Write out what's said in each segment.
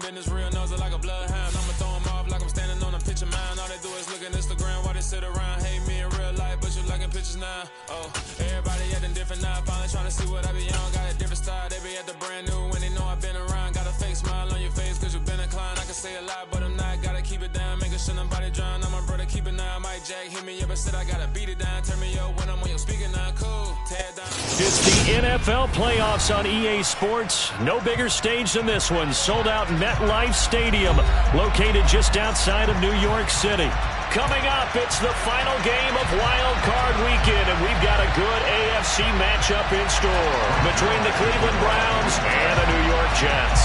doing business real, nose like a bloodhound. I'ma throw them off like I'm standing on a picture mound. All they do is look at Instagram while they sit around. Hate me in real life, but you liking pictures now. Oh, everybody acting different now. Finally trying to see what I be on. Got a different style, they be at the brand new when they know I've been around. Got a fake smile on your face cause you been inclined. I can say a lot, but I'm not. Gotta keep it down, making sure nobody drown. I'm my brother, keep it now. Mike Jack hit me up and said I gotta beat it down. Turn me up when I'm on your speaker now. Cool, tear down. It's the NFL playoffs on EA Sports. No bigger stage than this one. Sold out MetLife Stadium, located just outside of New York City. Coming up, it's the final game of Wild Card Weekend, and we've got a good AFC matchup in store between the Cleveland Browns and the New York Jets.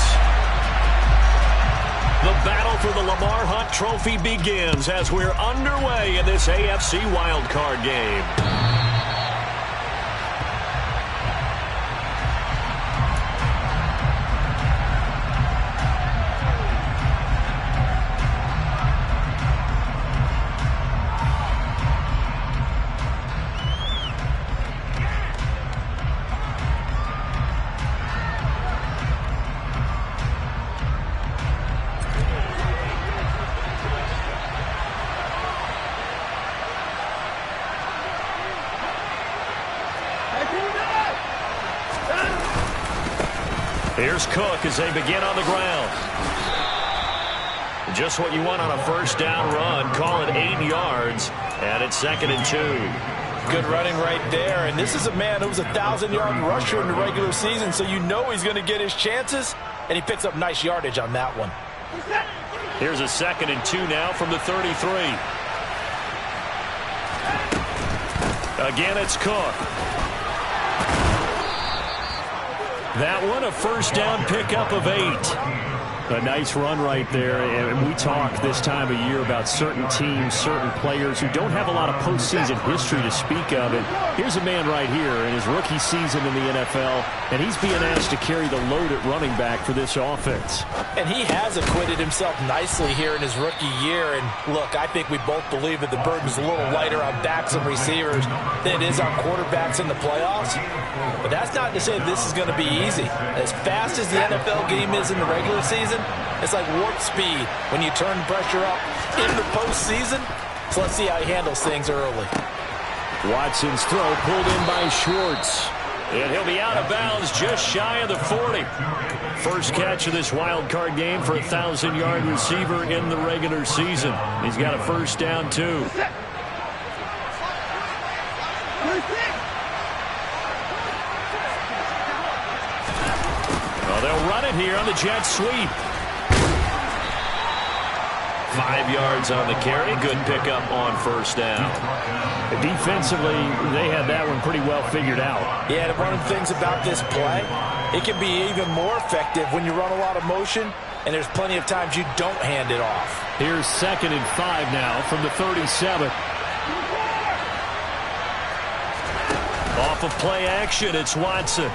The battle for the Lamar Hunt Trophy begins as we're underway in this AFC Wild Card game. Here's Cook as they begin on the ground. Just what you want on a first down run. Call it 8 yards, and it's 2nd and 2. Good running right there, and this is a man who was a 1,000-yard rusher in the regular season, so you know he's going to get his chances, and he picks up nice yardage on that one. Here's a 2nd and 2 now from the 33. Again, it's Cook. That one, a first down pickup of 8. A nice run right there, and we talk this time of year about certain teams, certain players who don't have a lot of postseason history to speak of. And here's a man right here in his rookie season in the NFL, and he's being asked to carry the load at running back for this offense. And he has acquitted himself nicely here in his rookie year. And look, I think we both believe that the burden's a little lighter on backs and receivers than it is on quarterbacks in the playoffs. But that's not to say this is going to be easy. As fast as the NFL game is in the regular season, it's like warp speed when you turn pressure up in the postseason. So let's see how he handles things early. Watson's throw pulled in by Schwartz. And he'll be out of bounds just shy of the 40. First catch of this wild card game for a 1,000-yard receiver in the regular season. He's got a first down, too. Well, they'll run it here on the jet sweep. 5 yards on the carry. Good pickup on first down. Defensively, they had that one pretty well figured out. Yeah, and one of the things about this play, it can be even more effective when you run a lot of motion, and there's plenty of times you don't hand it off. Here's 2nd and 5 now from the 37. Off of play action, it's Watson.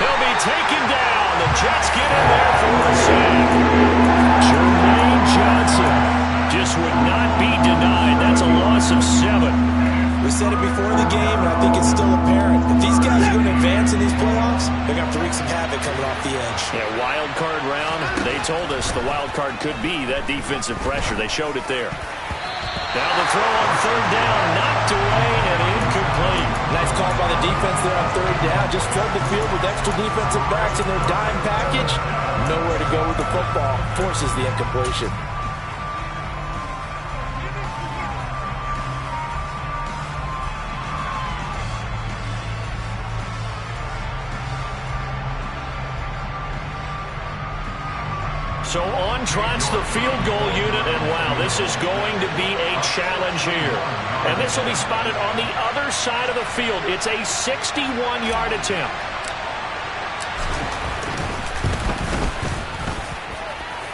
He'll be taken down. The Jets get in there for the sack. Jermaine Johnson just would not be denied. That's a loss of 7. We said it before the game, and I think it's still apparent. If these guys are going to advance in these playoffs, they're going to have to wreak some havoc coming off the edge. Yeah, wild card round. They told us the wild card could be that defensive pressure. They showed it there. Now the throw on third down, knocked away and incomplete. Nice call by the defense there on third down. Just flood the field with extra defensive backs in their dime package. Nowhere to go with the football. Forces the incompletion. So on trots the field goal unit, and wow, this is going to be a challenge here. And this will be spotted on the other side of the field. It's a 61-yard attempt.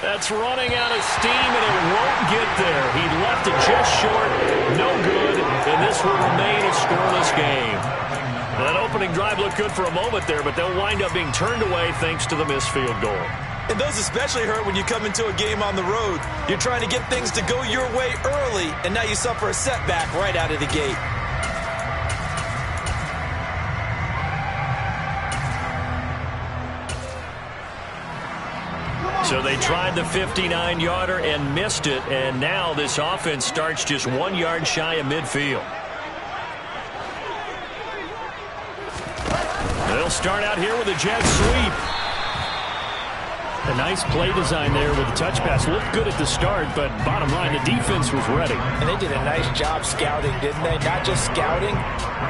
That's running out of steam, and it won't get there. He left it just short, no good, and this will remain a scoreless game. That opening drive looked good for a moment there, but they'll wind up being turned away thanks to the missed field goal. And those especially hurt when you come into a game on the road. You're trying to get things to go your way early, and now you suffer a setback right out of the gate. So they tried the 59-yarder and missed it, and now this offense starts just 1 yard shy of midfield. They'll start out here with a jet sweep. A nice play design there with the touch pass. Looked good at the start, but bottom line, the defense was ready. And they did a nice job scouting, didn't they? Not just scouting,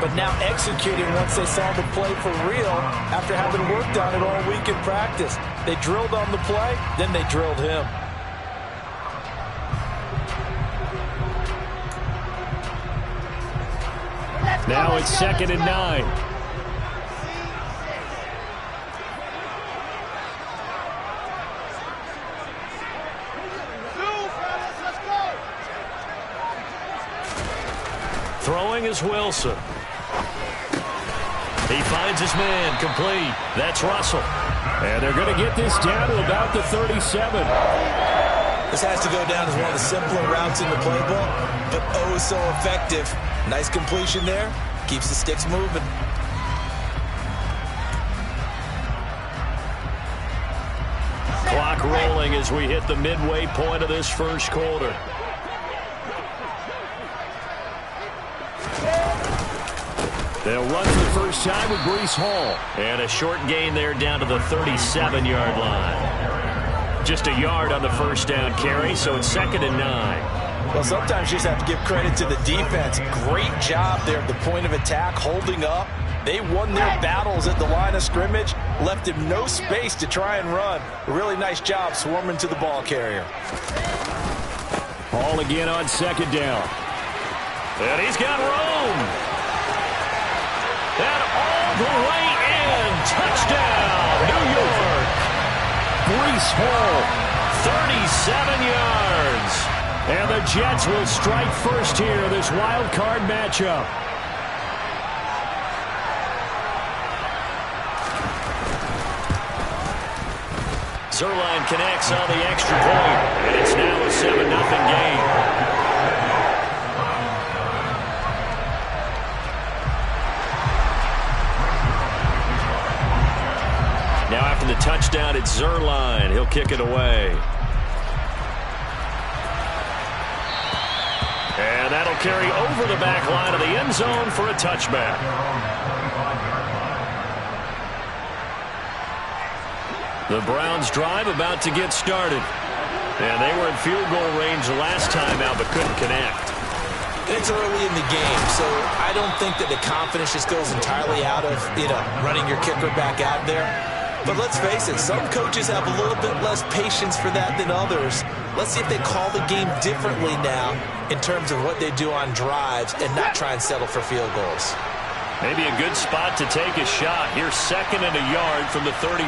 but now executing once they saw the play for real after having worked on it all week in practice. They drilled on the play, then they drilled him. Now it's 2nd and 9. Throwing is Wilson. He finds his man, complete. That's Russell. And they're going to get this down to about the 37. This has to go down as one of the simpler routes in the playbook, but oh so effective. Nice completion there. Keeps the sticks moving. Clock rolling as we hit the midway point of this first quarter. They'll run for the first time with Breece Hall. And a short gain there down to the 37-yard line. Just a yard on the first down carry, so it's 2nd and 9. Well, sometimes you just have to give credit to the defense. Great job there at the point of attack, holding up. They won their battles at the line of scrimmage, left him no space to try and run. A really nice job swarming to the ball carrier. Hall again on 2nd down. And he's got room. And all the way in. Touchdown, New York. Breece Hall, 37 yards. And the Jets will strike first here, this wild card matchup. Zuerlein connects on the extra point, and it's now a 7-0 game. Now after the touchdown, it's Zuerlein. He'll kick it away. And that'll carry over the back line of the end zone for a touchback. The Browns drive about to get started. And they were in field goal range the last time out, but couldn't connect. It's early in the game, so I don't think that the confidence just goes entirely out of, running your kicker back out there. But let's face it, some coaches have a little bit less patience for that than others. Let's see if they call the game differently now in terms of what they do on drives and not try and settle for field goals. Maybe a good spot to take a shot. Here's 2nd and a yard from the 34.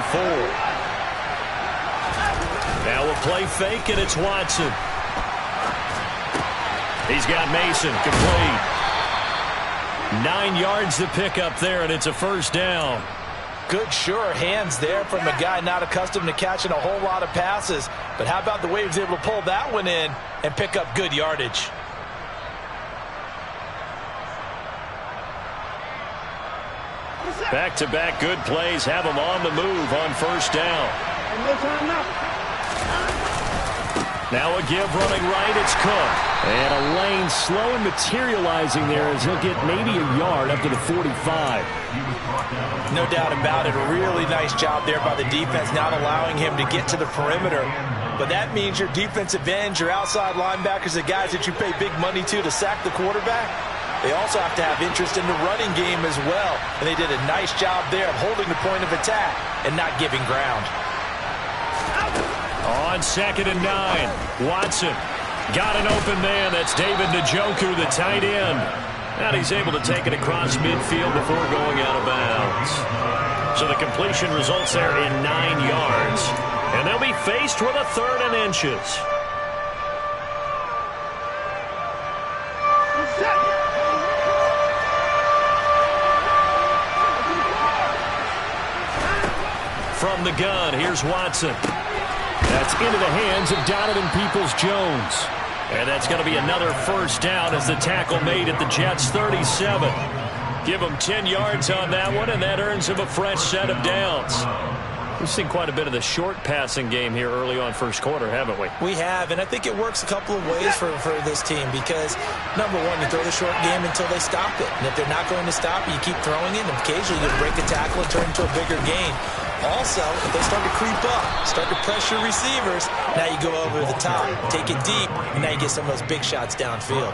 Now a play fake, and it's Watson. He's got Mason, complete. 9 yards to pick up there, and it's a first down. Good, sure hands there from a guy not accustomed to catching a whole lot of passes. But how about the way he was able to pull that one in and pick up good yardage? Back-to-back good plays have him on the move on first down. Now a give running right, it's Cook. And a lane slow and materializing there as he'll get maybe a yard up to the 45. No doubt about it. A really nice job there by the defense, not allowing him to get to the perimeter. But that means your defensive ends, your outside linebackers, the guys that you pay big money to sack the quarterback, they also have to have interest in the running game as well. And they did a nice job there of holding the point of attack and not giving ground. On 2nd and 9, Watson got an open man. That's David Njoku, the tight end. And he's able to take it across midfield before going out of bounds. So the completion results there in 9 yards. And they'll be faced with a 3rd and inches. From the gun, here's Watson. That's into the hands of Donovan Peoples-Jones. And that's going to be another first down as the tackle made at the Jets' 37. Give him 10 yards on that one, and that earns him a fresh set of downs. We've seen quite a bit of the short passing game here early on first quarter, haven't we? We have, and I think it works a couple of ways for this team because, number one, you throw the short game until they stop it. And if they're not going to stop it, you keep throwing it, and occasionally you break a tackle and turn it into a bigger gain. Also, if they start to creep up, start to pressure receivers, now you go over the top, take it deep, and now you get some of those big shots downfield.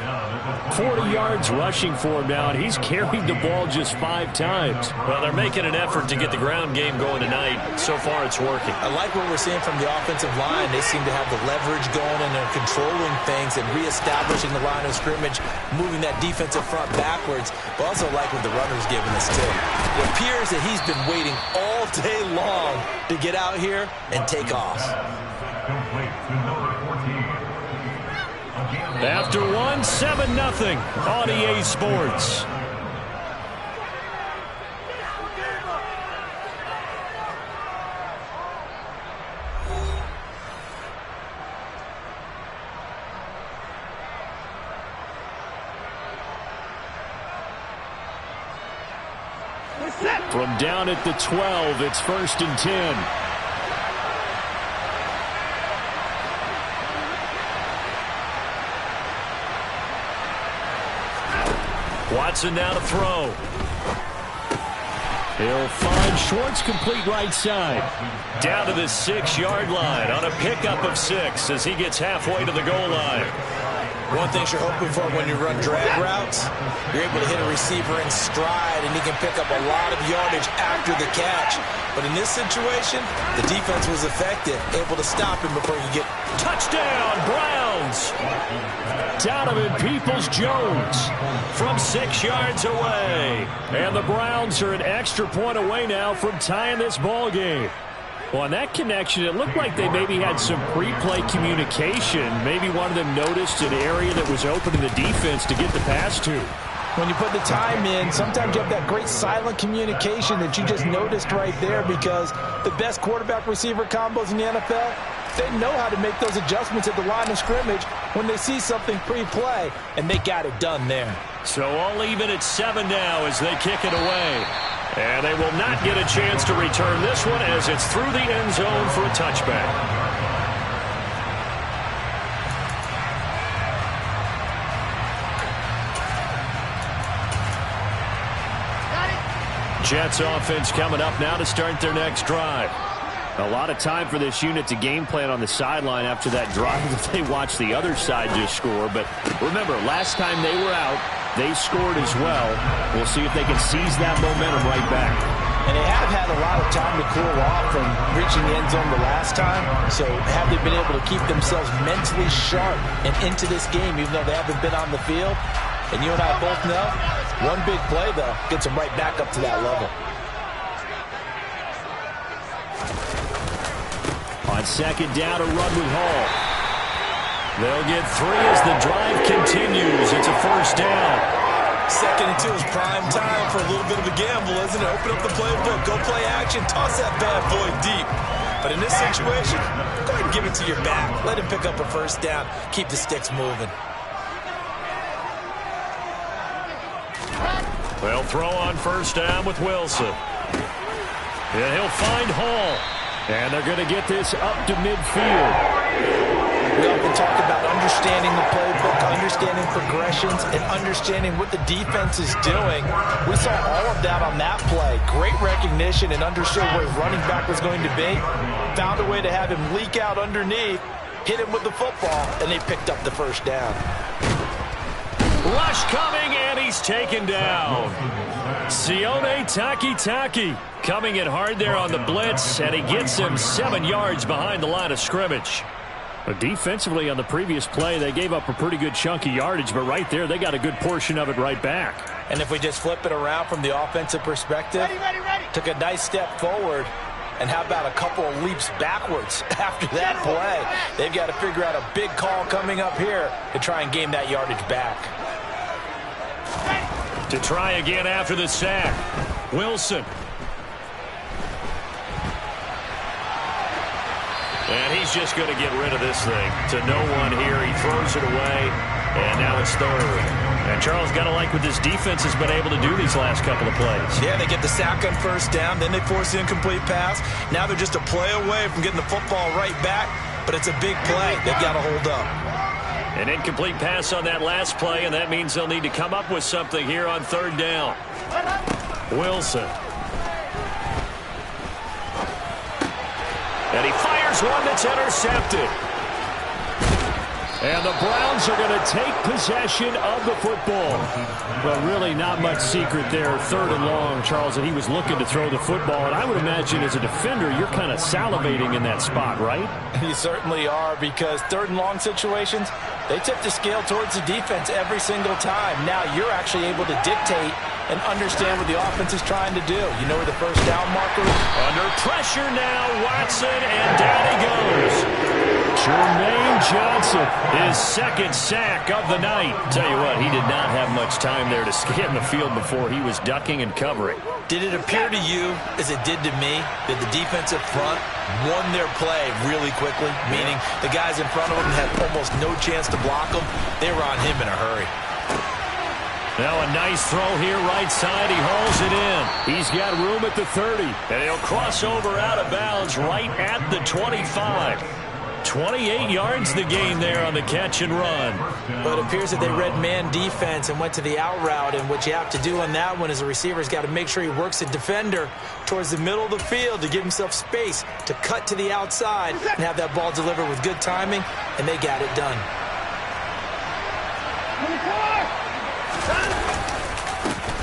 40 yards rushing for him now, and he's carried the ball just 5 times. Well, they're making an effort to get the ground game going tonight. So far, it's working. I like what we're seeing from the offensive line. They seem to have the leverage going, and they're controlling things and reestablishing the line of scrimmage, moving that defensive front backwards, but also like what the runner's giving us, too. It appears that he's been waiting all day long to get out here and take off. After 7-0 on EA Sports. From down at the 12, it's 1st and 10. Watson now to throw. He'll find Schwartz complete right side. Down to the 6-yard line on a pickup of 6 as he gets halfway to the goal line. One thing you're hoping for when you run drag routes, you're able to hit a receiver in stride, and he can pick up a lot of yardage after the catch. But in this situation, the defense was effective, able to stop him before you get... Touchdown, Browns! Donovan Peoples-Jones from 6 yards away. And the Browns are an extra point away now from tying this ball game. Well, on that connection, it looked like they maybe had some pre-play communication. Maybe one of them noticed an area that was open in the defense to get the pass to. When you put the time in, sometimes you have that great silent communication that you just noticed right there, because the best quarterback-receiver combos in the NFL, they know how to make those adjustments at the line of scrimmage when they see something pre-play, and they got it done there. So all even at 7 now as they kick it away. And they will not get a chance to return this one as it's through the end zone for a touchback. Jets offense coming up now to start their next drive. A lot of time for this unit to game plan on the sideline after that drive that they watched the other side just score. But remember, last time they were out, they scored as well. We'll see if they can seize that momentum right back. And they have had a lot of time to cool off from reaching the end zone the last time. So have they been able to keep themselves mentally sharp and into this game, even though they haven't been on the field? And you and I both know, one big play, though, gets them right back up to that level. On 2nd down, a run with Hall. They'll get 3 as the drive continues. It's a 1st down. 2nd and 2 is prime time for a little bit of a gamble, isn't it? Open up the playbook, go play action, toss that bad boy deep. But in this situation, go ahead and give it to your back. Let him pick up a 1st down. Keep the sticks moving. They'll throw on 1st down with Wilson. And he'll find Hall. And they're going to get this up to midfield. We often talk about understanding the playbook, understanding progressions, and understanding what the defense is doing. We saw all of that on that play. Great recognition and understood where his running back was going to be. Found a way to have him leak out underneath, hit him with the football, and they picked up the 1st down. Rush coming, and he's taken down. Sione Takitaki coming in hard there on the blitz, and he gets him 7 yards behind the line of scrimmage. But defensively on the previous play, they gave up a pretty good chunk of yardage, but right there, they got a good portion of it right back. And if we just flip it around from the offensive perspective, took a nice step forward, and how about a couple of leaps backwards after that play? They've got to figure out a big call coming up here to try and gain that yardage back. To try again after the sack, Wilson. And he's just going to get rid of this thing to no one here. He throws it away, and now it's 3rd And Charles, got to like what this defense has been able to do these last couple of plays. Yeah, they get the sack on first down, then they force the incomplete pass. Now they're just a play away from getting the football right back, but it's a big play. They've got to hold up. An incomplete pass on that last play, and that means they'll need to come up with something here on third down. Wilson. And he fires one that's intercepted. And the Browns are going to take possession of the football. Well, really not much secret there. Third and long, Charles, and he was looking to throw the football. And I would imagine as a defender, you're kind of salivating in that spot, right? You certainly are, because third and long situations, they tip the scale towards the defense every single time. Now you're actually able to dictate and understand what the offense is trying to do. You know where the first down marker is? Under pressure now, Watson, and down he goes. Jermaine Johnson, his second sack of the night. Tell you what, he did not have much time there to scan the field before he was ducking and covering. Did it appear to you, as it did to me, that the defensive front won their play really quickly? Meaning the guys in front of them had almost no chance to block him. They were on him in a hurry. Now a nice throw here, right side. He hauls it in. He's got room at the 30. And he'll cross over out of bounds right at the 25. 28 yards the gain there on the catch and run. But it appears that they read man defense and went to the out route. And what you have to do on that one is the receiver's got to make sure he works the defender towards the middle of the field to give himself space to cut to the outside and have that ball delivered with good timing. And they got it done.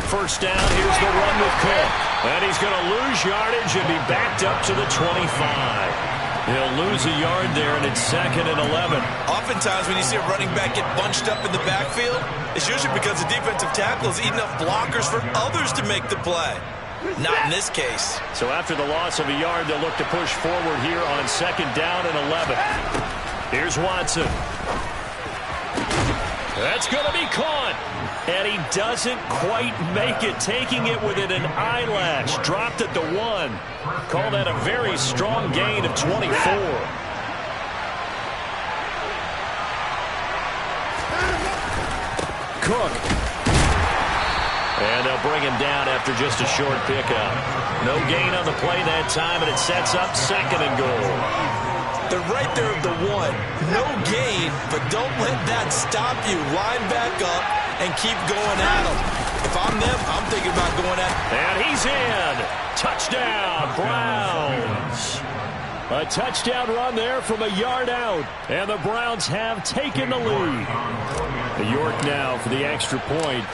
First down, here's the run with Cook. And he's going to lose yardage and be backed up to the 25. He'll lose a yard there, and it's 2nd and 11. Oftentimes when you see a running back get bunched up in the backfield, it's usually because the defensive tackle is eating up blockers for others to make the play. Not in this case. So after the loss of a yard, they'll look to push forward here on 2nd down and 11. Here's Watson. That's going to be caught. And he doesn't quite make it, taking it within an eyelash. Dropped at the 1. Call that a very strong gain of 24. Cook. And they'll bring him down after just a short pickup. No gain on the play that time, and it sets up 2nd and goal. They're right there at the 1. No gain, but don't let that stop you. Line back up and keep going at them. If I'm them, I'm thinking about going at them. And he's in. Touchdown, Browns. A touchdown run there from a yard out. And the Browns have taken the lead. York now for the extra point.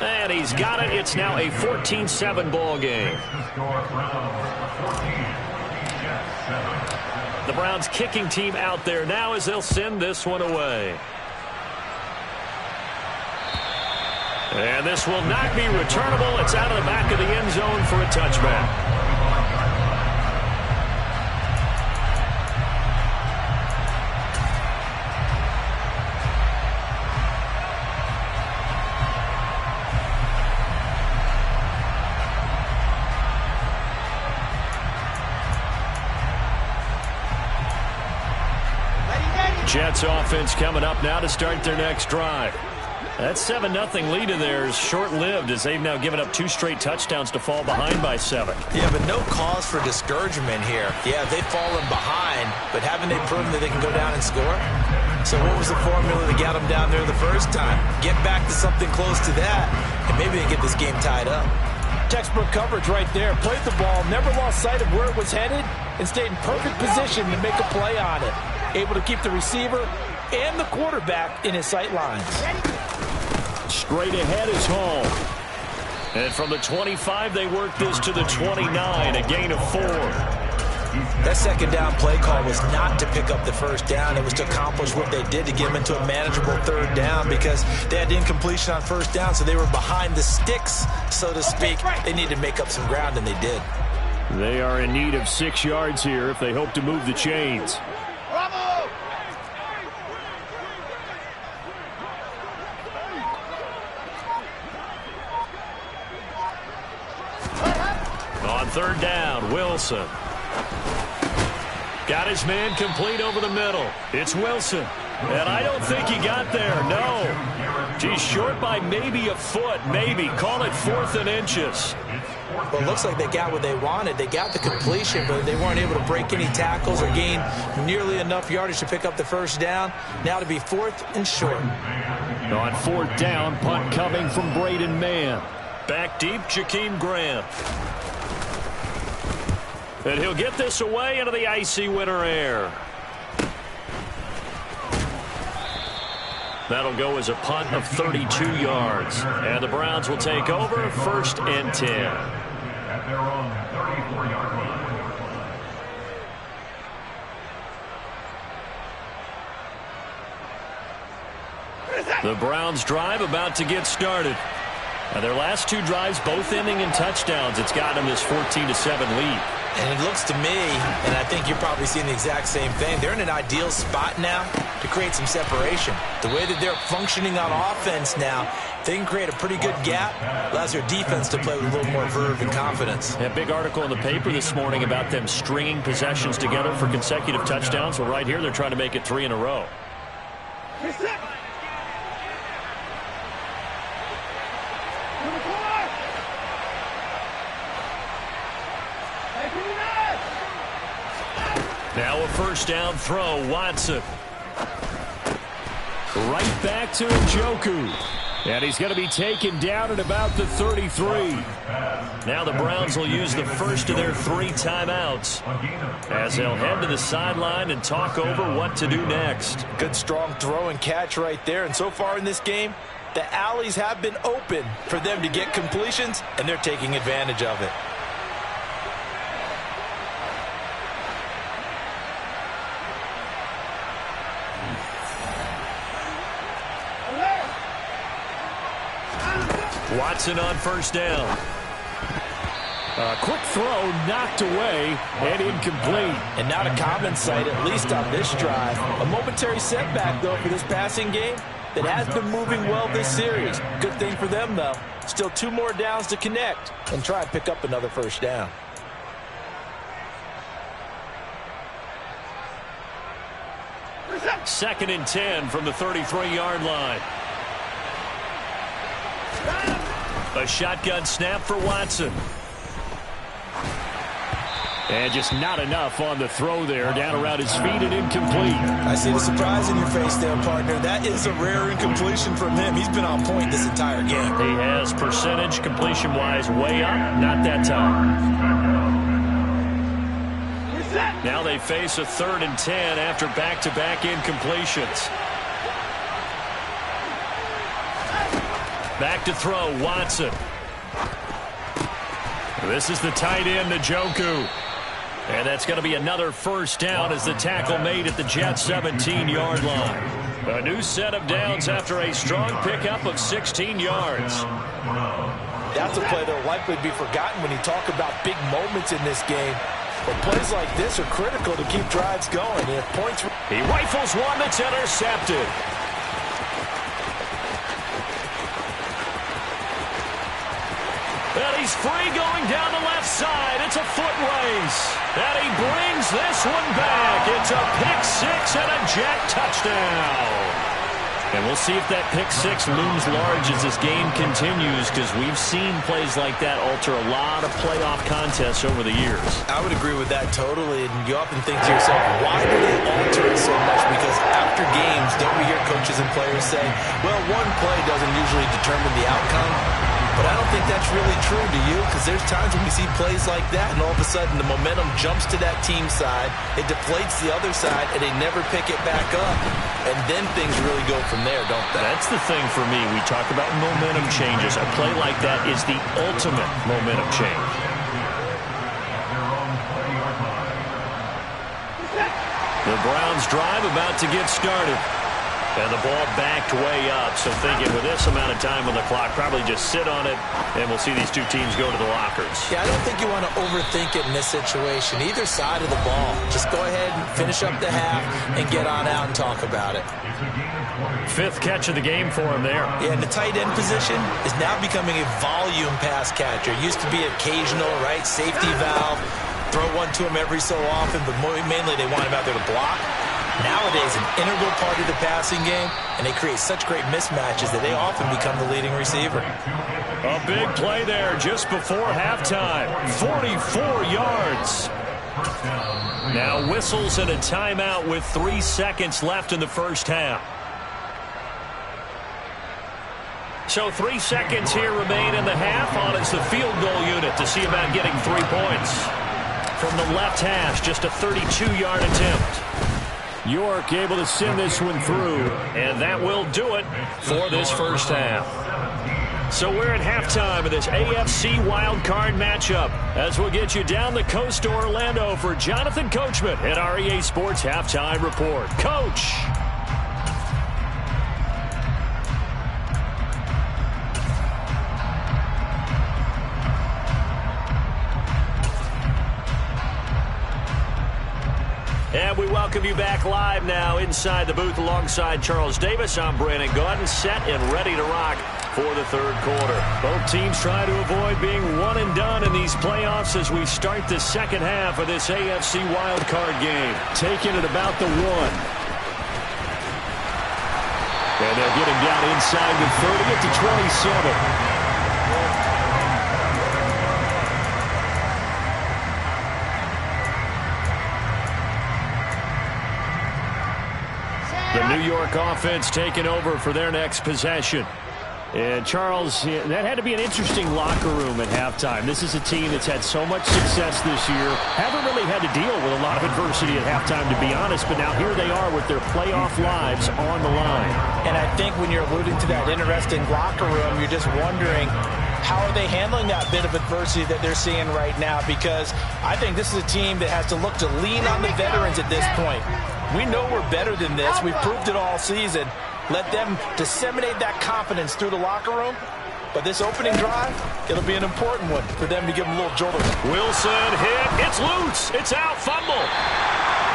And he's got it. It's now a 14-7 ball game. The Browns kicking team out there now as they'll send this one away. And this will not be returnable. It's out of the back of the end zone for a touchback. Jets offense coming up now to start their next drive. That 7-0 lead of theirs short-lived as they've now given up 2 straight touchdowns to fall behind by 7. Yeah, but no cause for discouragement here. Yeah, they've fallen behind, but haven't they proven that they can go down and score? So what was the formula that got them down there the first time? Get back to something close to that, and maybe they get this game tied up. Textbook coverage right there. Played the ball, never lost sight of where it was headed, and stayed in perfect position to make a play on it. Able to keep the receiver and the quarterback in his sight lines. Straight ahead is Hall. And from the 25, they work this to the 29, a gain of 4. That second down play call was not to pick up the first down. It was to accomplish what they did to get them into a manageable third down because they had incompletion on first down, so they were behind the sticks, so to speak. They needed to make up some ground, and they did. They are in need of 6 yards here if they hope to move the chains. On third down, Wilson. Got his man complete over the middle. It's Wilson. And I don't think he got there, no. He's short by maybe a foot, maybe. Call it 4th and inches. Well, it looks like they got what they wanted. They got the completion, but they weren't able to break any tackles or gain nearly enough yardage to pick up the first down. Now to be 4th and short. On 4th down, punt coming from Braden Mann. Back deep, Jakeem Grant. And he'll get this away into the icy winter air. That'll go as a punt of 32 yards. And the Browns will take over 1st and 10. At their own 34-yard line. The Browns drive about to get started. Now their last 2 drives both ending in touchdowns. It's got them this 14-7 lead. And it looks to me, and I think you're probably seeing the exact same thing, they're in an ideal spot now to create some separation. The way that they're functioning on offense now, they can create a pretty good gap. Allows their defense to play with a little more verve and confidence. A big article in the paper this morning about them stringing possessions together for consecutive touchdowns. Well, right here, they're trying to make it 3 in a row. Now a first down throw, Watson. Right back to Njoku. And he's going to be taken down at about the 33. Now the Browns will use the first of their 3 timeouts as they'll head to the sideline and talk over what to do next. Good strong throw and catch right there. And so far in this game, the alleys have been open for them to get completions, and they're taking advantage of it. Watson on first down. A quick throw knocked away and incomplete. And not a common sight, at least on this drive. A momentary setback, though, for this passing game that has been moving well this series. Good thing for them, though. Still 2 more downs to connect and try and pick up another first down. Second and 10 from the 33-yard line. A shotgun snap for Watson. And just not enough on the throw there. Down around his feet and incomplete. I see the surprise in your face there, partner. That is a rare incompletion from him. He's been on point this entire game. He has percentage completion-wise way up. Not that time. Now they face a 3rd and 10 after back-to-back incompletions. Back to throw, Watson. This is the tight end, Njoku. And that's going to be another first down as the tackle made at the Jets' 17-yard line. A new set of downs after a strong pickup of 16 yards. That's a play that will likely be forgotten when you talk about big moments in this game. But plays like this are critical to keep drives going. And if points... He rifles one that's intercepted. And he's free going down the left side. It's a foot race. And he brings this one back. It's a pick-6 and a Jet touchdown. And we'll see if that pick-6 looms large as this game continues, because we've seen plays like that alter a lot of playoff contests over the years. I would agree with that totally. And you often think to yourself, why do they alter it so much? Because after games, don't we hear coaches and players say, well, one play doesn't usually determine the outcome? But I don't think that's really true, do you? Because there's times when we see plays like that, and all of a sudden the momentum jumps to that team side, it deflates the other side, and they never pick it back up. And then things really go from there, don't they? That's the thing for me. We talk about momentum changes. A play like that is the ultimate momentum change. The Browns drive about to get started. And the ball backed way up. So thinking with this amount of time on the clock, probably just sit on it, and we'll see these two teams go to the lockers. Yeah, I don't think you want to overthink it in this situation. Either side of the ball. Just go ahead and finish up the half and get on out and talk about it. 5th catch of the game for him there. Yeah, and the tight end position is now becoming a volume pass catcher. It used to be occasional, right? Safety valve. Throw one to him every so often, but mainly they want him out there to block. nowadays an integral part of the passing game, and they create such great mismatches that they often become the leading receiver. A big play there just before halftime. 44 yards. Now whistles and a timeout with 3 seconds left in the first half. So 3 seconds here remain in the half. On is the field goal unit to see about getting 3 points. From the left hash, just a 32-yard attempt. York able to send this one through, and that will do it for this first half. So we're at halftime of this AFC wildcard matchup as we'll get you down the coast to Orlando for Jonathan Coachman at our EA Sports Halftime Report. Coach! And we welcome you back live now inside the booth alongside Charles Davis. I'm Brandon Gaudin, set and ready to rock for the third quarter. Both teams try to avoid being one and done in these playoffs as we start the second half of this AFC wildcard game. Taking it about the 1. And they'll get him down inside the 30 at the 27. The New York offense taking over for their next possession. And Charles, that had to be an interesting locker room at halftime. This is a team that's had so much success this year. Haven't really had to deal with a lot of adversity at halftime, to be honest. But now here they are with their playoff lives on the line. And I think when you're alluding to that interesting locker room, you're just wondering, how are they handling that bit of adversity that they're seeing right now? Because I think this is a team that has to look to lean on the veterans at this point. We know we're better than this. We've proved it all season. Let them disseminate that confidence through the locker room. But this opening drive, it'll be an important one for them to give them a little jolt. Wilson hit. It's loose. It's out. Fumble.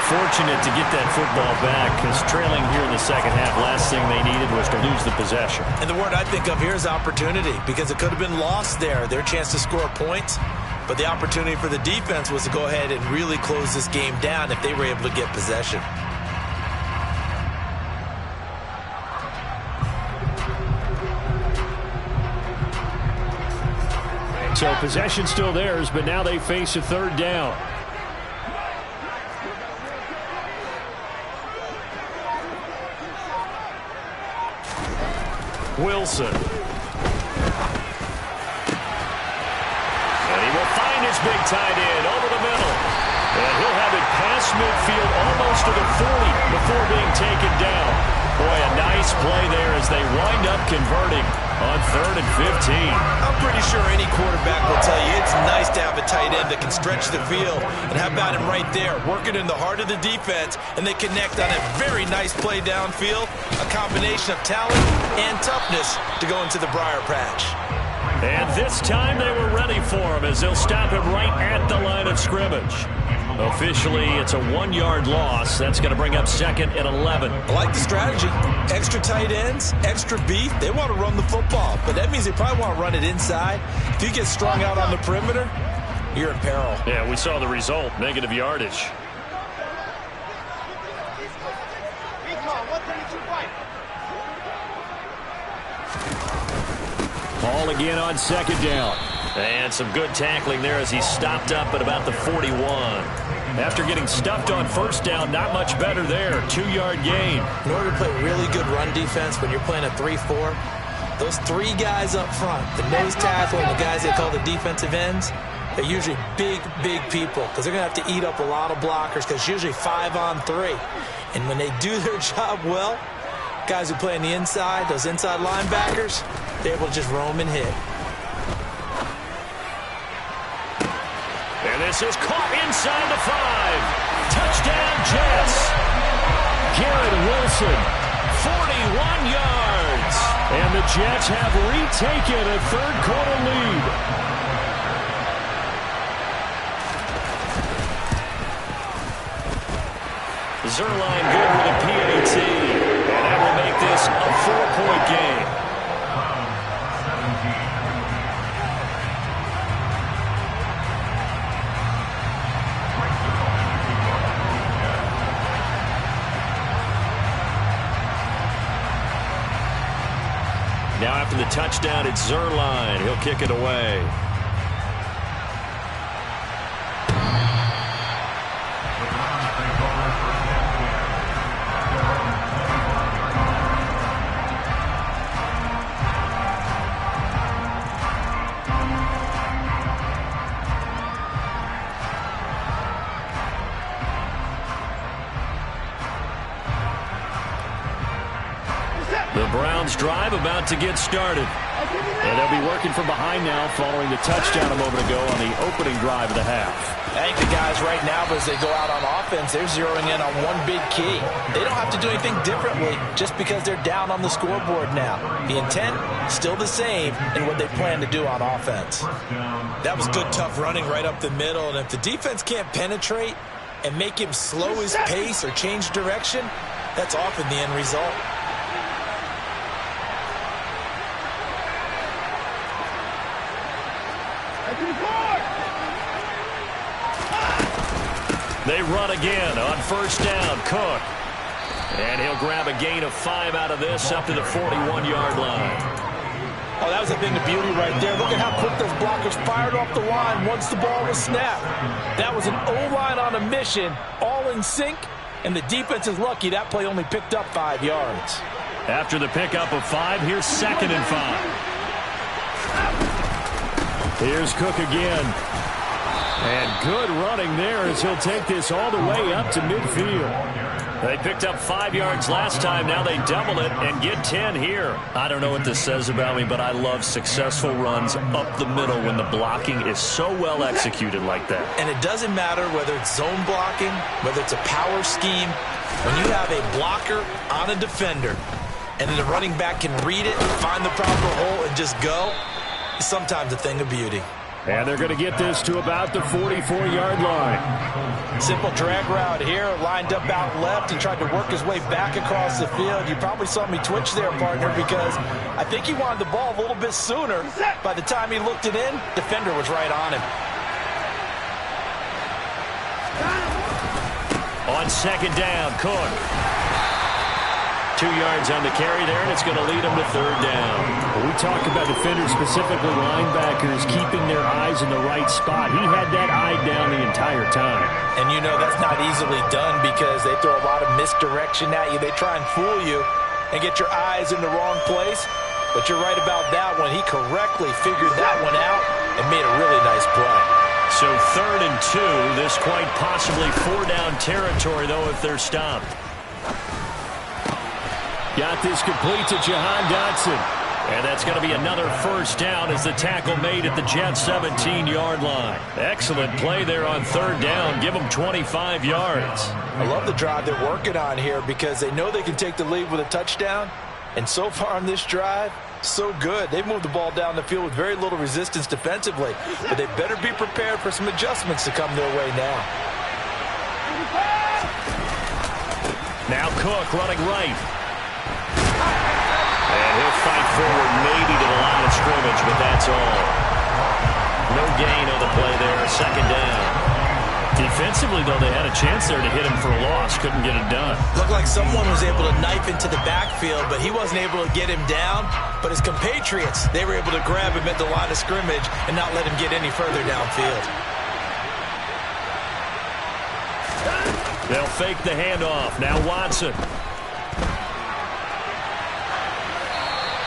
Fortunate to get that football back because trailing here in the second half, last thing they needed was to lose the possession. And the word I think of here is opportunity, because it could have been lost there. Their chance to score points. But the opportunity for the defense was to go ahead and really close this game down if they were able to get possession. So possession still theirs, but now they face a third down. Wilson. And he will find his big tight end over the middle. And he'll have it past midfield almost to the 40 before being taken down. Boy, a nice play there as they wind up converting on 3rd and 15. I'm pretty sure any quarterback will tell you it's nice to have a tight end that can stretch the field. And how about him right there, working in the heart of the defense, and they connect on a very nice play downfield, a combination of talent and toughness to go into the briar patch. And this time they were ready for him as they'll stop him right at the line of scrimmage. Officially, it's a 1-yard loss. That's going to bring up 2nd and 11. I like the strategy. Extra tight ends, extra beef. They want to run the football, but that means they probably want to run it inside. If you get strung out on the perimeter, you're in peril. Yeah, we saw the result, negative yardage. Ball again on 2nd down. And some good tackling there as he stopped up at about the 41. After getting stuffed on 1st down, not much better there. 2-yard gain. In order to play really good run defense when you're playing a 3-4, those 3 guys up front, the nose tackle and the guys they call the defensive ends, they're usually big, big people because they're going to have to eat up a lot of blockers because it's usually 5-on-3. And when they do their job well, guys who play on the inside, those inside linebackers, they're able to just roam and hit. And this is caught inside the 5. Touchdown, Jets. Garrett Wilson, 41 yards. And the Jets have retaken a third-quarter lead. Zerline good with a PAT. And that will make this a 4-point game. after the touchdown, it's Zuerlein. He'll kick it away. The Browns drive about to get started. And they'll be working from behind now following the touchdown a moment ago on the opening drive of the half. I think the guys right now, as they go out on offense, they're zeroing in on one big key. They don't have to do anything differently just because they're down on the scoreboard now. The intent, still the same in what they plan to do on offense. That was good, tough running right up the middle. And if the defense can't penetrate and make him slow his pace or change direction, that's often the end result. They run again on first down. Cook. And he'll grab a gain of 5 out of this up to the 41-yard line. Oh, that was a thing of beauty right there. Look at how quick those blockers fired off the line once the ball was snapped. That was an O-line on a mission, all in sync, and the defense is lucky that play only picked up 5 yards. After the pickup of 5, here's 2nd and 5. Here's Cook again. And good running there as he'll take this all the way up to midfield. They picked up 5 yards last time. Now they double it and get 10 here. I don't know what this says about me, but I love successful runs up the middle when the blocking is so well executed like that. And it doesn't matter whether it's zone blocking, whether it's a power scheme. When you have a blocker on a defender and then the running back can read it, find the proper hole, and just go, it's sometimes a thing of beauty. And they're going to get this to about the 44-yard line. Simple drag route here, lined up out left and tried to work his way back across the field. You probably saw me twitch there, partner, because I think he wanted the ball a little bit sooner. By the time he looked it in, defender was right on him. On second down, Cook. 2 yards on the carry there, and it's going to lead them to third down. When we talk about defenders, specifically linebackers, keeping their eyes in the right spot. He had that eye down the entire time. And you know that's not easily done because they throw a lot of misdirection at you. They try and fool you and get your eyes in the wrong place. But you're right about that one. He correctly figured that one out and made a really nice play. So 3rd and 2. This quite possibly 4-down territory, though, if they're stopped. Got this complete to Jahan Dotson. And that's going to be another first down as the tackle made at the Jets' 17-yard line. Excellent play there on 3rd down. Give them 25 yards. I love the drive they're working on here because they know they can take the lead with a touchdown. And so far on this drive, so good. They've moved the ball down the field with very little resistance defensively. But they better be prepared for some adjustments to come their way now. Now Cook running right. And he'll fight forward maybe to the line of scrimmage, but that's all. No gain on the play there, 2nd down. Defensively, though, they had a chance there to hit him for a loss. Couldn't get it done. Looked like someone was able to knife into the backfield, but he wasn't able to get him down. But his compatriots, they were able to grab him at the line of scrimmage and not let him get any further downfield. They'll fake the handoff. Now Watson.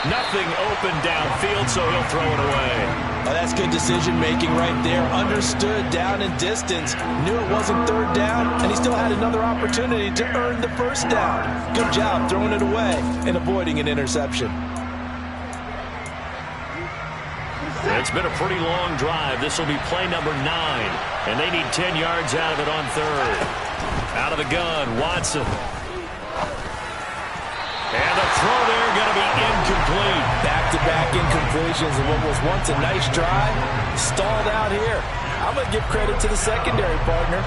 Nothing open downfield, so he'll throw it away. Oh, that's good decision-making right there. Understood down in distance. Knew it wasn't 3rd down, and he still had another opportunity to earn the 1st down. Good job throwing it away and avoiding an interception. It's been a pretty long drive. This will be play number 9, and they need 10 yards out of it on 3rd. Out of the gun, Watson. And the throw there going to be incomplete. Back-to-back incompletions of what was once a nice drive. Stalled out here. I'm going to give credit to the secondary partner.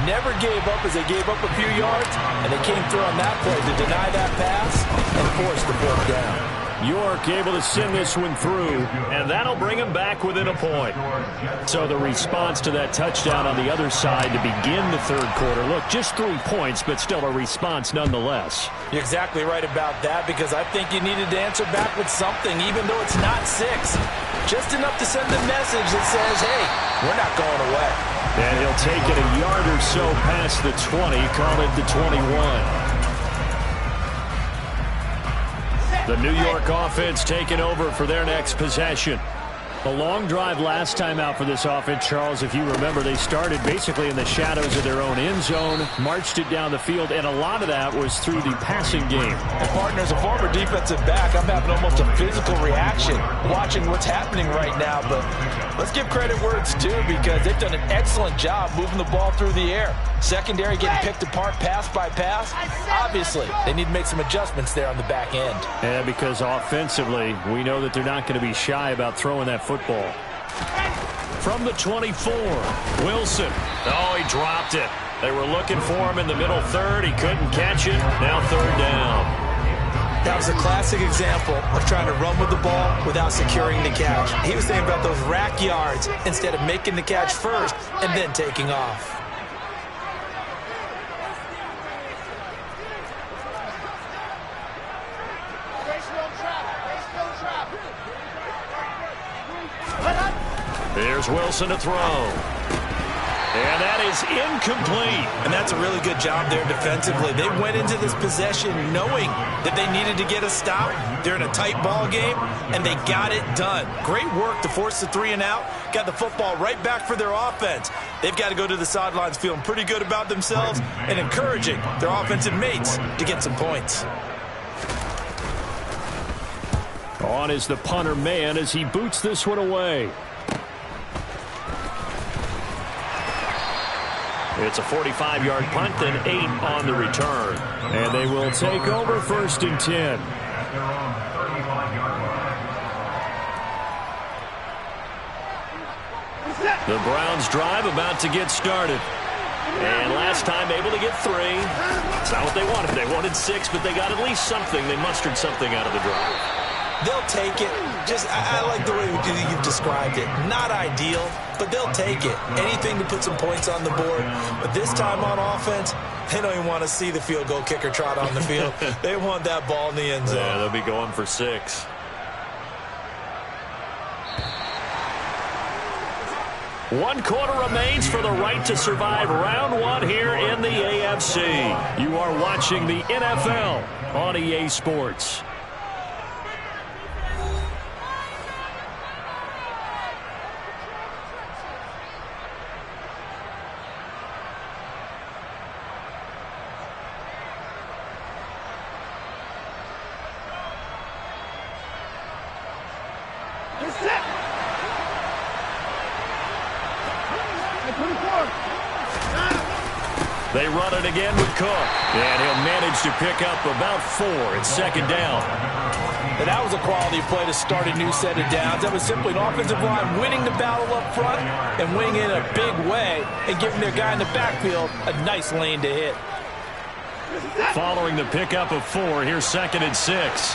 Never gave up as they gave up a few yards, and they came through on that play to deny that pass and force the 4th down. York able to send this one through, and that'll bring him back within a point. So the response to that touchdown on the other side to begin the third quarter. Look, just 3 points, but still a response nonetheless. You're exactly right about that, because I think you needed to answer back with something, even though it's not 6. Just enough to send the message that says, hey, we're not going away. And he'll take it a yard or so past the 20, call it the 21. The New York offense taking over for their next possession. The long drive last time out for this offense, Charles, if you remember, they started basically in the shadows of their own end zone, marched it down the field, and a lot of that was through the passing game. And partner, as a former defensive back, I'm having almost a physical reaction watching what's happening right now. But let's give credit where it's due, because they've done an excellent job moving the ball through the air. Secondary getting picked apart pass by pass. Obviously, they need to make some adjustments there on the back end. Yeah, because offensively, we know that they're not going to be shy about throwing that football. From the 24, Wilson. Oh, he dropped it. They were looking for him in the middle third. He couldn't catch it. Now third down. That was a classic example of trying to run with the ball without securing the catch. He was thinking about those rack yards instead of making the catch first and then taking off. There's Wilson to throw. And that is incomplete. And that's a really good job there defensively. They went into this possession knowing that they needed to get a stop. They're in a tight ball game, and they got it done. Great work to force the 3 and out. Got the football right back for their offense. They've got to go to the sidelines feeling pretty good about themselves and encouraging their offensive mates to get some points. On is the punter man as he boots this one away. It's a 45-yard punt and 8 on the return. And they will take over 1st and 10. The Browns drive about to get started. And last time able to get 3. It's not what they wanted. They wanted 6, but they got at least something. They mustered something out of the drive. They'll take it. I like the way you've described it. Not ideal, but they'll take it. Anything to put some points on the board. But this time on offense, they don't even want to see the field goal kicker trot on the field. They want that ball in the end zone. Yeah, they'll be going for 6. One quarter remains for the right to survive round 1 here in the AFC. You are watching the NFL on EA Sports. They run it again with Cook. And he'll manage to pick up about 4 at 2nd down. And that was a quality play to start a new set of downs. That was simply an offensive line winning the battle up front and winning in a big way and giving their guy in the backfield a nice lane to hit. Following the pickup of 4, here's 2nd and 6.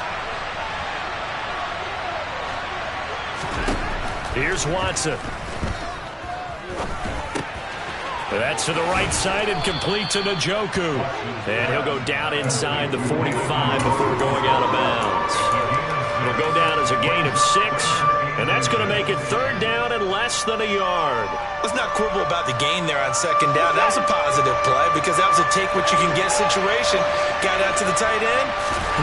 Here's Watson. That's to the right side and complete to Njoku. And he'll go down inside the 45 before going out of bounds. It'll go down as a gain of 6, and that's going to make it 3rd down and less than a yard. Let's not quibble about the gain there on 2nd down. That was a positive play because that was a take-what-you-can-get situation. Got out to the tight end.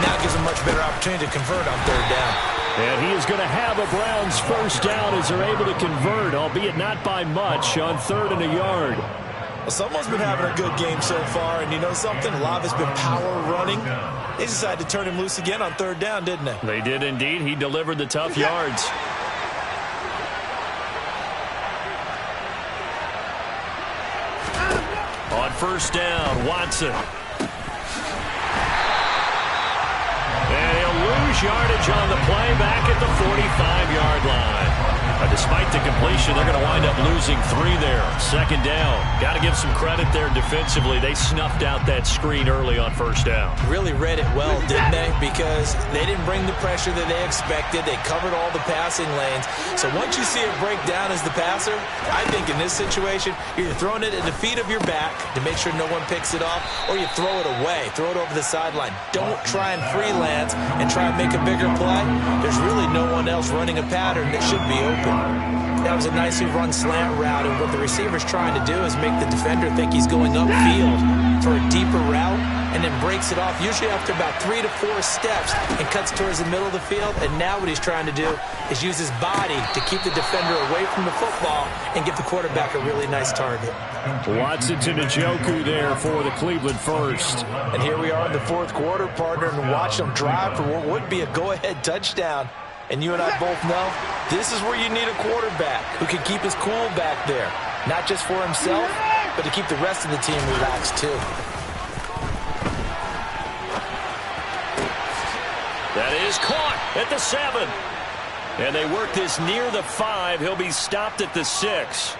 Now it gives them a much better opportunity to convert on 3rd down. And he is going to have a Browns 1st down as they're able to convert, albeit not by much, on 3rd and a yard. Well, someone's been having a good game so far, and you know something? A lot of it's been power running. They decided to turn him loose again on 3rd down, didn't they? They did indeed. He delivered the tough yards. On 1st down, Watson. And he'll lose yardage on the play back at the 45-yard line. Despite the completion, they're going to wind up losing 3 there. Second down. Got to give some credit there defensively. They snuffed out that screen early on first down. Really read it well, didn't they? Because they didn't bring the pressure that they expected. They covered all the passing lanes. So once you see it break down as the passer, I think in this situation, you're throwing it at the feet of your back to make sure no one picks it off, or you throw it away, throw it over the sideline. Don't try and freelance and try and make a bigger play. There's really no one else running a pattern that should be open. That was a nicely run slant route, and what the receiver's trying to do is make the defender think he's going upfield for a deeper route, and then breaks it off, usually after about 3 to 4 steps, and cuts towards the middle of the field. And now what he's trying to do is use his body to keep the defender away from the football and give the quarterback a really nice target. Watson to Njoku there for the Cleveland first. And here we are in the fourth quarter, partner, and watch them drive for what would be a go-ahead touchdown. And you and I both know this is where you need a quarterback who can keep his cool back there. Not just for himself, but to keep the rest of the team relaxed too. That is caught at the 7. And they work this near the 5. He'll be stopped at the 6.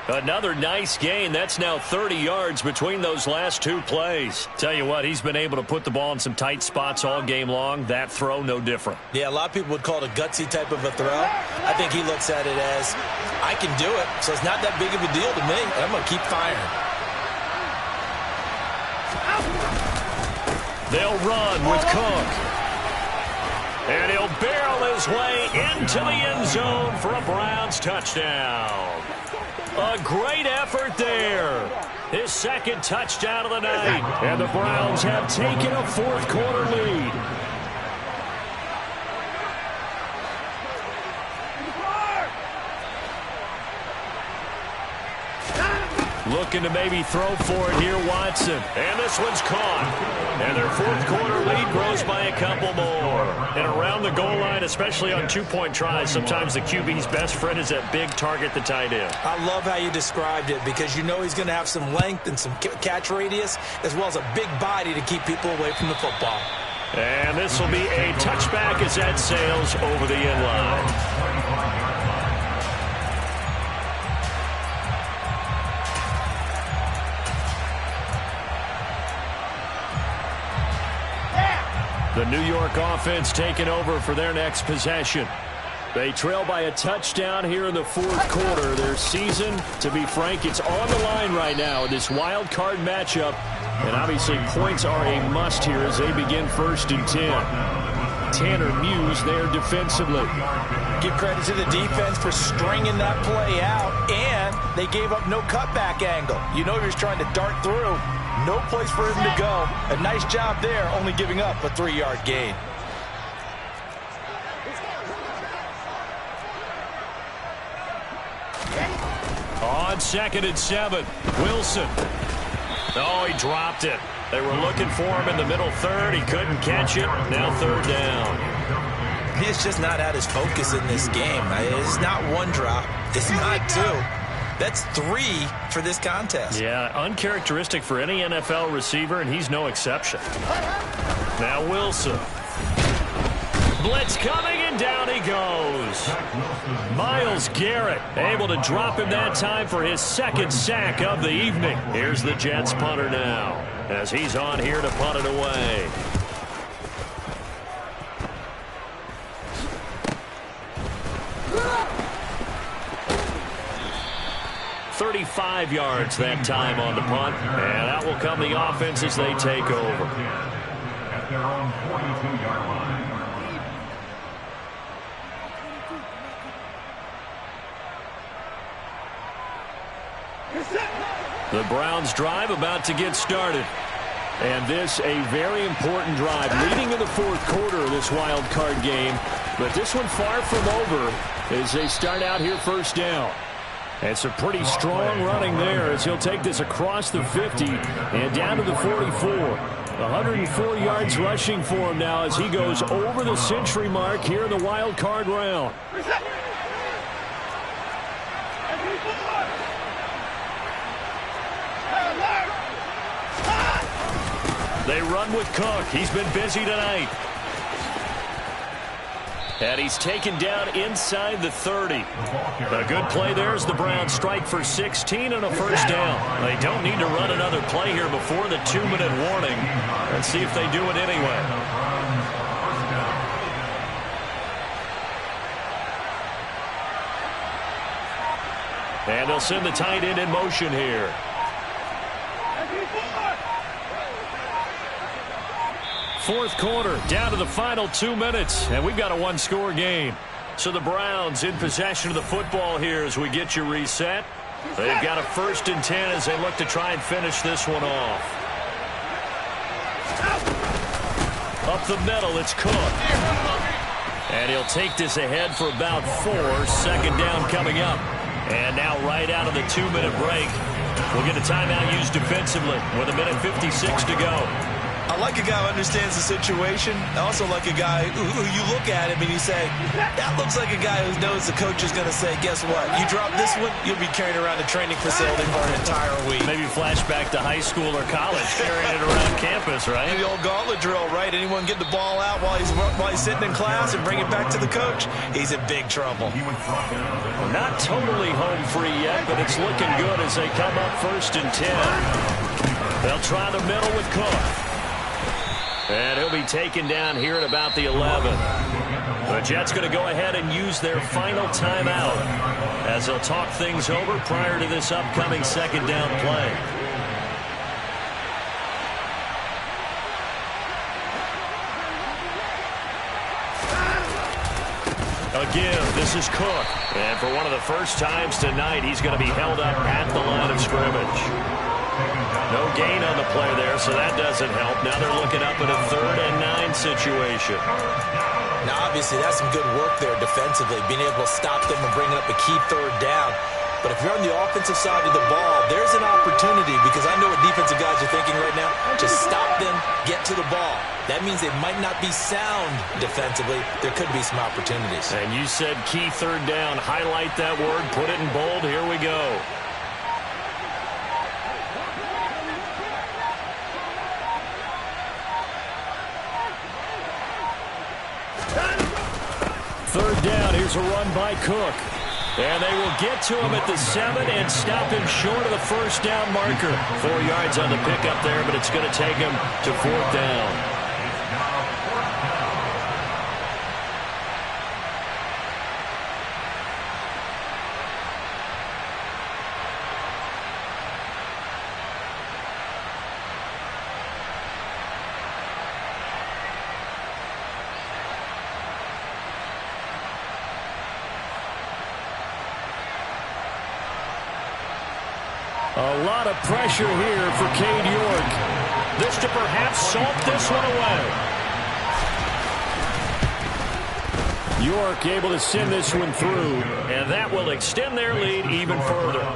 Another nice gain. That's now 30 yards between those last 2 plays. Tell you what, he's been able to put the ball in some tight spots all game long. That throw, no different. Yeah, a lot of people would call it a gutsy type of a throw. I think he looks at it as, I can do it, so it's not that big of a deal to me, and I'm going to keep firing. They'll run with Cook. And he'll barrel his way into the end zone for a Browns touchdown. A great effort there. His second touchdown of the night. And the Browns have taken a fourth quarter lead. Looking to maybe throw for it here, Watson. And this one's caught. And their fourth quarter lead grows by a couple more. And around the goal line, especially on 2-point tries, sometimes the QB's best friend is that big target, the tight end. I love how you described it, because you know he's going to have some length and some catch radius, as well as a big body to keep people away from the football. And this will be a touchback as that sails over the end line. The New York offense taking over for their next possession. They trail by a touchdown here in the fourth quarter. Their season, to be frank, it's on the line right now in this wild card matchup. And obviously points are a must here as they begin 1st and 10. Tanner Muse there defensively. Give credit to the defense for stringing that play out, and they gave up no cutback angle. You know he was trying to dart through. No place for him to go. A nice job there, only giving up a 3-yard gain. On 2nd and 7, Wilson. Oh, he dropped it. They were looking for him in the middle third. He couldn't catch it. Now 3rd down. He's just not at his focus in this game. It's not 1 drop. It's not 2. That's 3 for this contest. Yeah, uncharacteristic for any NFL receiver, and he's no exception. Now Wilson. Blitz coming, and down he goes. Myles Garrett able to drop him that time for his 2nd sack of the evening. Here's the Jets punter now, as he's on here to punt it away. 35 yards that time on the punt, and out will come the offense as they take over. At their own 42-yard line. The Browns drive about to get started. And this a very important drive leading to the fourth quarter of this wild card game. But this one far from over as they start out here 1st down. It's a pretty strong running there as he'll take this across the 50 and down to the 44. 104 yards rushing for him now as he goes over the century mark here in the wild card round. They run with Cook. He's been busy tonight. And he's taken down inside the 30. A good play there as the Browns strike for 16 and a first down. They don't need to run another play here before the 2-minute warning. Let's see if they do it anyway. And they'll send the tight end in motion here. Fourth quarter, down to the final 2 minutes, and we've got a one-score game. So the Browns in possession of the football here as we get you reset. They've got a 1st and 10 as they look to try and finish this one off. Up the middle, it's Cook. And he'll take this ahead for about 4. 2nd down coming up. And now right out of the 2-minute break, we'll get a timeout used defensively with 1:56 to go. I like a guy who understands the situation. I also like a guy who you look at him and you say, that looks like a guy who knows the coach is going to say, guess what? You drop this one, you'll be carrying around a training facility for an entire week. Maybe flashback to high school or college, carrying it around campus, right? The old gauntlet drill, right? Anyone get the ball out while he's sitting in class and bring it back to the coach, he's in big trouble. Not totally home free yet, but it's looking good as they come up 1st and 10. They'll try the middle with Cook. And he'll be taken down here at about the 11. The Jets going to go ahead and use their final timeout as they'll talk things over prior to this upcoming 2nd down play. Again, this is Cook. And for one of the first times tonight, he's going to be held up at the line of scrimmage. No gain on the play there, so that doesn't help. Now they're looking up at a 3rd and 9 situation. Now, obviously, that's some good work there defensively, being able to stop them and bring up a key 3rd down. But if you're on the offensive side of the ball, there's an opportunity, because I know what defensive guys are thinking right now. Just stop them, get to the ball. That means they might not be sound defensively. There could be some opportunities. And you said key 3rd down. Highlight that word, put it in bold. Here we go. Third down, here's a run by Cook. And they will get to him at the 7 and stop him short of the 1st down marker. 4 yards on the pickup there, but it's going to take him to 4th down. A lot of pressure here for Cade York. This to perhaps salt this one away. York able to send this one through, and that will extend their lead even further.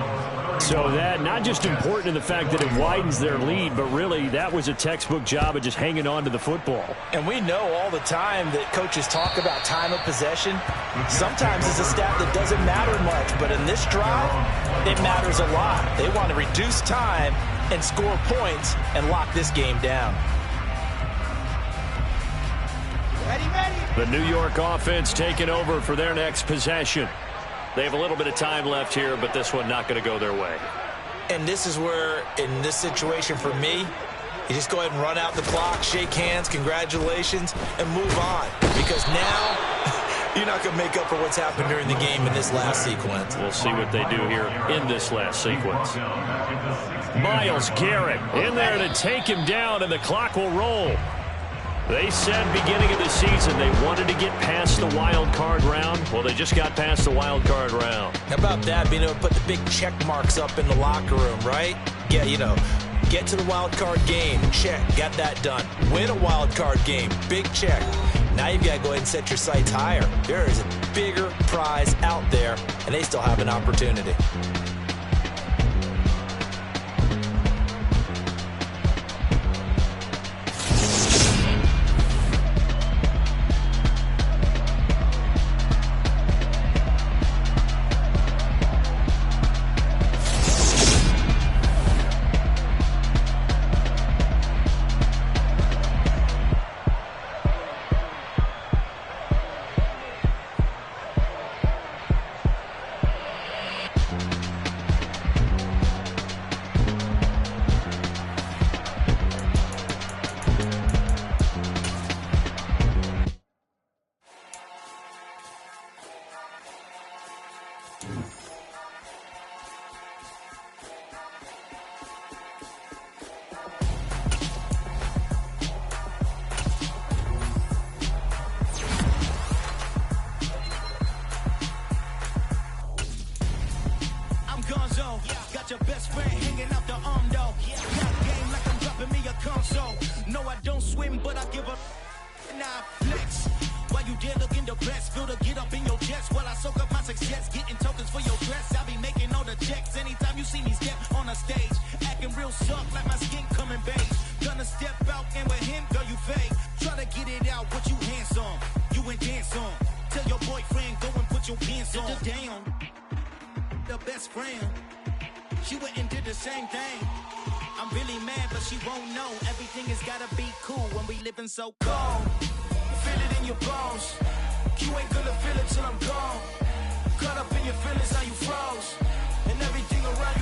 So that not just important in the fact that it widens their lead, but really that was a textbook job of just hanging on to the football. And we know all the time that coaches talk about time of possession. Sometimes it's a stat that doesn't matter much, but in this drive, it matters a lot. They want to reduce time and score points and lock this game down. The New York offense taking over for their next possession. They have a little bit of time left here, but this one not going to go their way. And this is where, in this situation for me, you just go ahead and run out the clock, shake hands, congratulations, and move on. Because now, you're not going to make up for what's happened during the game in this last sequence. We'll see what they do here in this last sequence. Myles Garrett in there to take him down, and the clock will roll. They said beginning of the season they wanted to get past the wild card round. Well, they just got past the wild card round. How about that, being able to put the big check marks up in the locker room, right? Get to the wild card game, check, got that done. Win a wild card game, big check. Now you've got to go ahead and set your sights higher. There is a bigger prize out there, and they still have an opportunity. best friend hanging out the arm though. Got game like I'm dropping me a console. No, I don't swim, but I give a nah flex. While you dare look in the best, feel the get up in your chest while I soak up my success, getting tokens for your dress. I be making all the checks anytime you see me step on a stage, acting real soft like my skin coming beige. Gonna step out and with him, girl, you fake. Try to get it out, what you handsome, you ain't dance on. Tell your boyfriend, go and put your pants on. Down, the best friend, she went and did the same thing. I'm really mad, but she won't know. Everything has gotta be cool when we living so cold. Feel it in your bones. You ain't gonna feel it till I'm gone. Caught up in your feelings, how you froze. And everything around